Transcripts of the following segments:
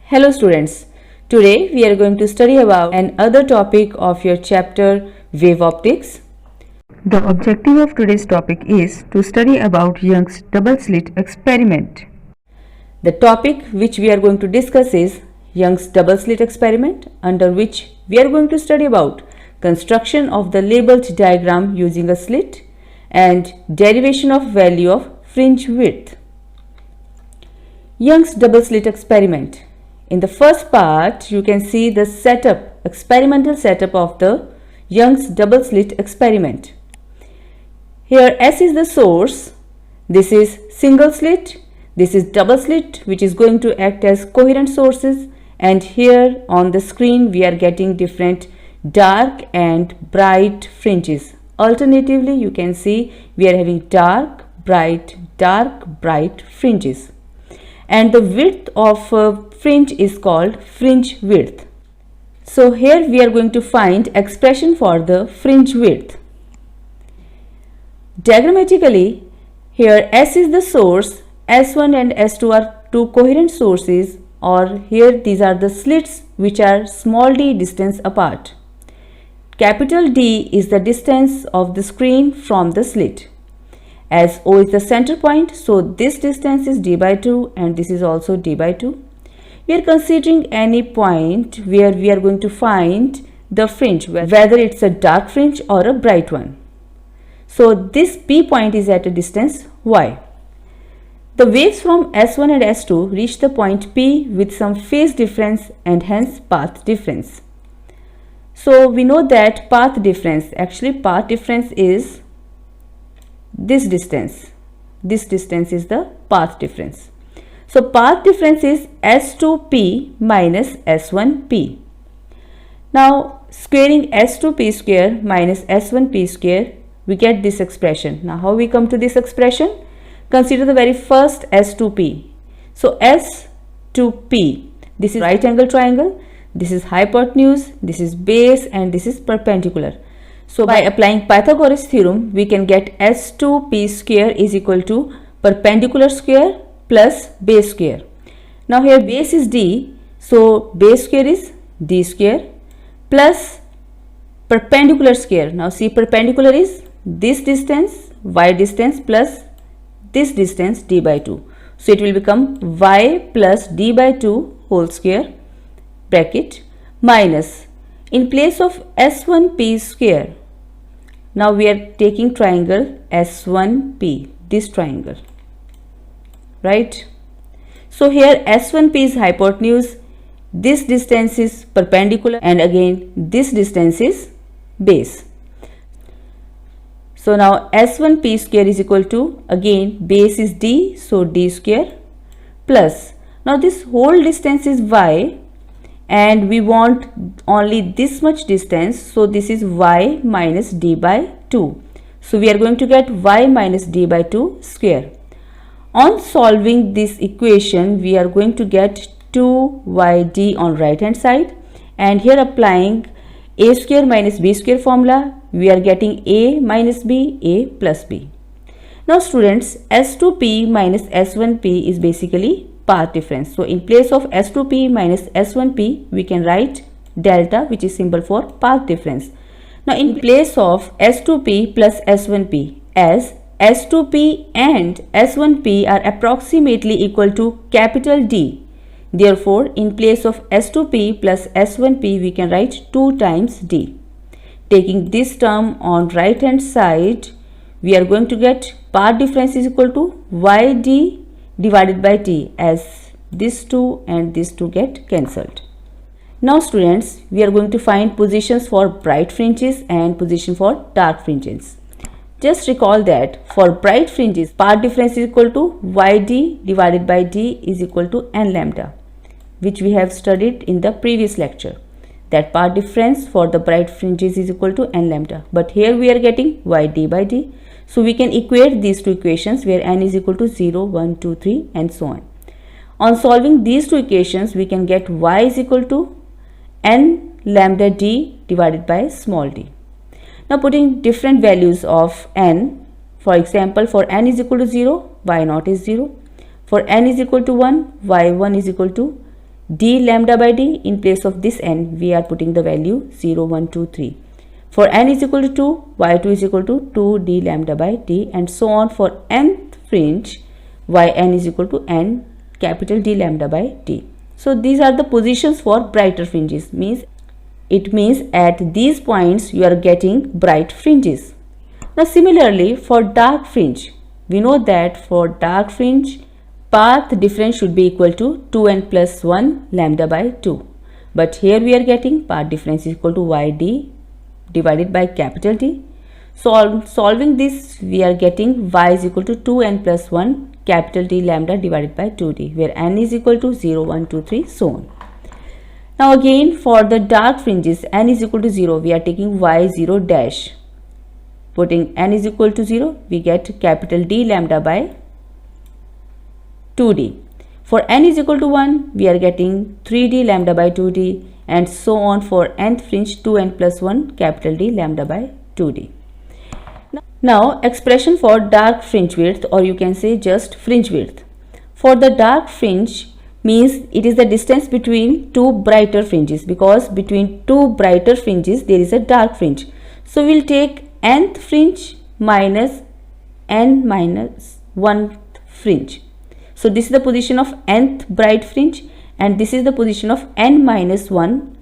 Hello students, today we are going to study about another topic of your chapter Wave Optics. The objective of today's topic is to study about Young's double slit experiment. The topic which we are going to discuss is Young's double slit experiment, under which we are going to study about construction of the labeled diagram using a slit and derivation of value of fringe width. Young's double slit experiment. In the first part, you can see the experimental setup of the Young's double slit experiment. Here S is the source, this is single slit, this is double slit which is going to act as coherent sources, and here on the screen we are getting different dark and bright fringes. Alternatively, you can see we are having dark, bright fringes. And the width of fringe is called fringe width. So here we are going to find expression for the fringe width. Diagrammatically, here S is the source, S1 and S2 are two coherent sources, or here these are the slits which are small d distance apart. Capital D is the distance of the screen from the slit. As O is the center point, so this distance is d by 2 and this is also d by 2. We are considering any point where we are going to find the fringe, whether it's a dark fringe or a bright one. So this P point is at a distance y. The waves from S1 and S2 reach the point P with some phase difference and hence path difference. So we know that path difference is this distance. This distance is the path difference. So path difference is S2P minus S1P. Now squaring S2P square minus S1P square, we get this expression. Now how we come to this expression? Consider the very first S2P. So S2P, this is right angle triangle, this is hypotenuse, this is base, and this is perpendicular. So by applying Pythagoras theorem, we can get S2P square is equal to perpendicular square plus base square. Now here base is D, so base square is D square plus perpendicular square. Now see, perpendicular is this distance, y distance, plus this distance, d by 2. So it will become y plus d by 2 whole square bracket minus, in place of S1P square, now we are taking triangle S1P, this triangle, right? So here S1P is hypotenuse, this distance is perpendicular, and again this distance is base. So now S1P square is equal to, again base is d, so d square plus, now this whole distance is y and we want only this much distance, so this is y minus d by 2. So we are going to get y minus d by 2 square. On solving this equation, we are going to get 2yd on right hand side, and here applying a square minus b square formula, we are getting a minus b, a plus b. Now students, S2P minus S1P is basically path difference. So in place of S2P minus S1P, we can write delta, which is symbol for path difference. Now in place of S2P plus S1P, as S2P and S1P are approximately equal to capital D, therefore in place of S2P plus S1P, we can write 2 times D. Taking this term on right hand side, we are going to get path difference is equal to yd divided by t, as this 2 and this 2 get cancelled. Now students, we are going to find positions for bright fringes and position for dark fringes. Just recall that for bright fringes, path difference is equal to yd divided by d is equal to n lambda, which we have studied in the previous lecture. That path difference for the bright fringes is equal to n lambda, but here we are getting yd by d. So we can equate these two equations where n is equal to 0, 1, 2, 3 and so on. On solving these two equations, we can get y is equal to n lambda d divided by small d. Now putting different values of n, for example, for n is equal to 0, y naught is 0. For n is equal to 1, y1 is equal to d lambda by d. In place of this n, we are putting the value 0, 1, 2, 3. For n is equal to 2, y2 is equal to 2 d lambda by d, and so on for nth fringe, yn is equal to n capital D lambda by d. So these are the positions for brighter fringes. It means at these points you are getting bright fringes. Now similarly for dark fringe, we know that for dark fringe, path difference should be equal to 2n plus 1 lambda by 2. But here we are getting path difference is equal to yd divided by capital D. So solving this, we are getting y is equal to 2n plus 1 capital D lambda divided by 2d, where n is equal to 0, 1, 2, 3, so on. Now again for the dark fringes, n is equal to 0, we are taking y0 dash. Putting n is equal to 0, we get capital D lambda by 2d. For n is equal to 1, we are getting 3d lambda by 2d, and so on for nth fringe 2n plus 1 capital D lambda by 2d. Now expression for dark fringe width, or you can say just fringe width. For the dark fringe means it is the distance between two brighter fringes, because between two brighter fringes there is a dark fringe. So we will take nth fringe minus n minus 1th fringe. So this is the position of nth bright fringe, and this is the position of n minus 1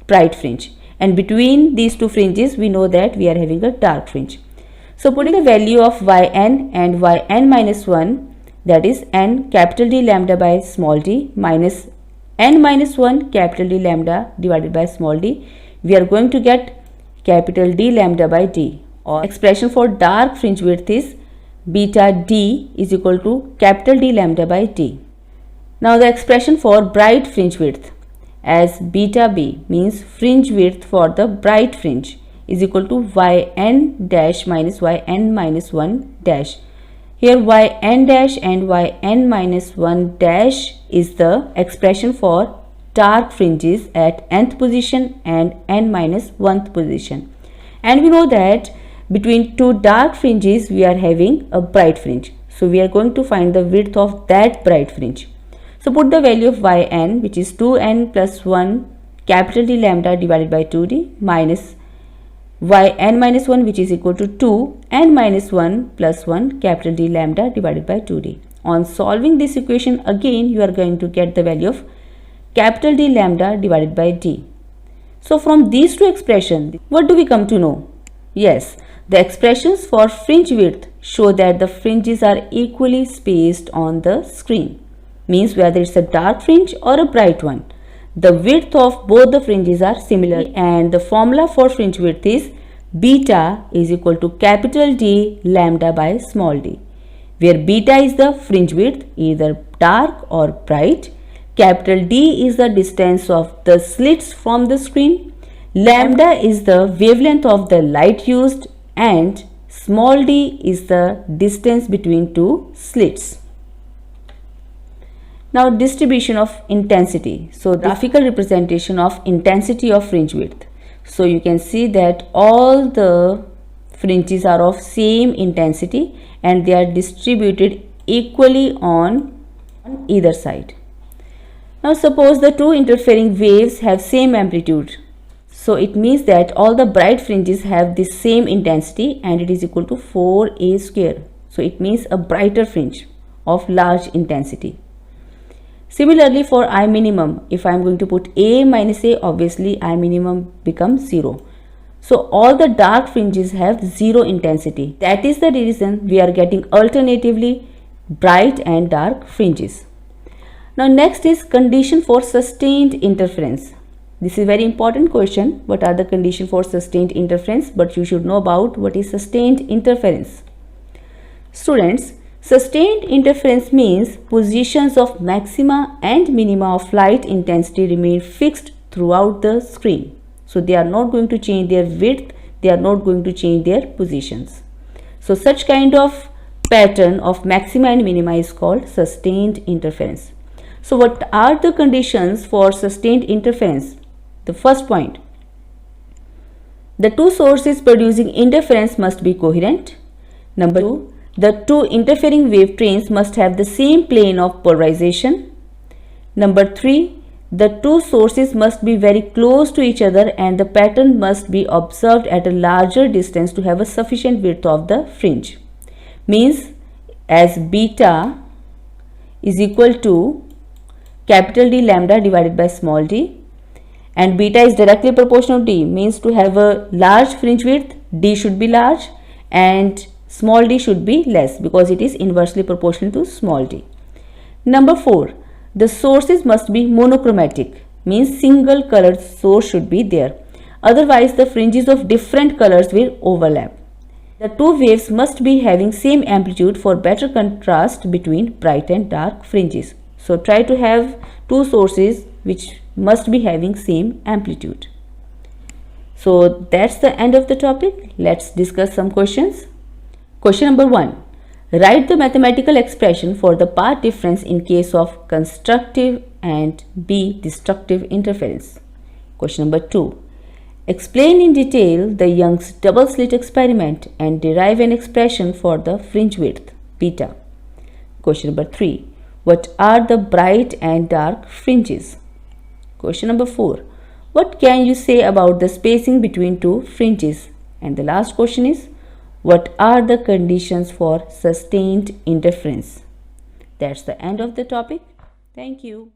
bright fringe, and between these two fringes we know that we are having a dark fringe. So putting the value of yn and yn minus 1, that is n capital D lambda by small d minus n minus 1 capital D lambda divided by small d, we are going to get capital D lambda by d, or expression for dark fringe width is beta d is equal to capital D lambda by d. Now the expression for bright fringe width as beta b means fringe width for the bright fringe is equal to yn dash minus yn minus 1 dash. Here yn dash and yn minus 1 dash is the expression for dark fringes at nth position and n minus 1th position. And we know that between two dark fringes we are having a bright fringe. So we are going to find the width of that bright fringe. So put the value of yn, which is 2n plus 1 capital D lambda divided by 2d minus yn minus 1, which is equal to 2 n minus 1 plus 1 capital D lambda divided by 2d. On solving this equation, again you are going to get the value of capital D lambda divided by d. So from these two expressions, what do we come to know? Yes, the expressions for fringe width show that the fringes are equally spaced on the screen. Means whether it's a dark fringe or a bright one, the width of both the fringes are similar, and the formula for fringe width is beta is equal to capital D lambda by small d, where beta is the fringe width either dark or bright, capital D is the distance of the slits from the screen, lambda is the wavelength of the light used, and small d is the distance between two slits. Now distribution of intensity. So graphical representation of intensity of fringe width. So you can see that all the fringes are of same intensity and they are distributed equally on either side. Now suppose the two interfering waves have same amplitude. So it means that all the bright fringes have the same intensity and it is equal to 4a square. So it means a brighter fringe of large intensity. Similarly for I minimum, if I am going to put a minus a, obviously I minimum becomes 0. So all the dark fringes have 0 intensity. That is the reason we are getting alternatively bright and dark fringes. Now next is condition for sustained interference. This is a very important question. What are the conditions for sustained interference? But you should know about what is sustained interference. Students, sustained interference means positions of maxima and minima of light intensity remain fixed throughout the screen. So they are not going to change their width, they are not going to change their positions. So such kind of pattern of maxima and minima is called sustained interference. So what are the conditions for sustained interference? The first point, the two sources producing interference must be coherent. Number 2, the two interfering wave trains must have the same plane of polarization. Number 3, The two sources must be very close to each other and the pattern must be observed at a larger distance to have a sufficient width of the fringe. Means as beta is equal to capital D lambda divided by small d, and beta is directly proportional to d, means to have a large fringe width, d should be large and small d should be less because it is inversely proportional to small d. Number 4. The sources must be monochromatic, means single colored source should be there. Otherwise, the fringes of different colors will overlap. The two waves must be having same amplitude for better contrast between bright and dark fringes. So, try to have two sources which must be having same amplitude. So, that's the end of the topic. Let's discuss some questions. Question number 1. Write the mathematical expression for the path difference in case of constructive and B destructive interference. Question number 2. Explain in detail the Young's double slit experiment and derive an expression for the fringe width beta. Question number 3. What are the bright and dark fringes? Question number 4. What can you say about the spacing between two fringes? And the last question is, what are the conditions for sustained interference? That's the end of the topic. Thank you.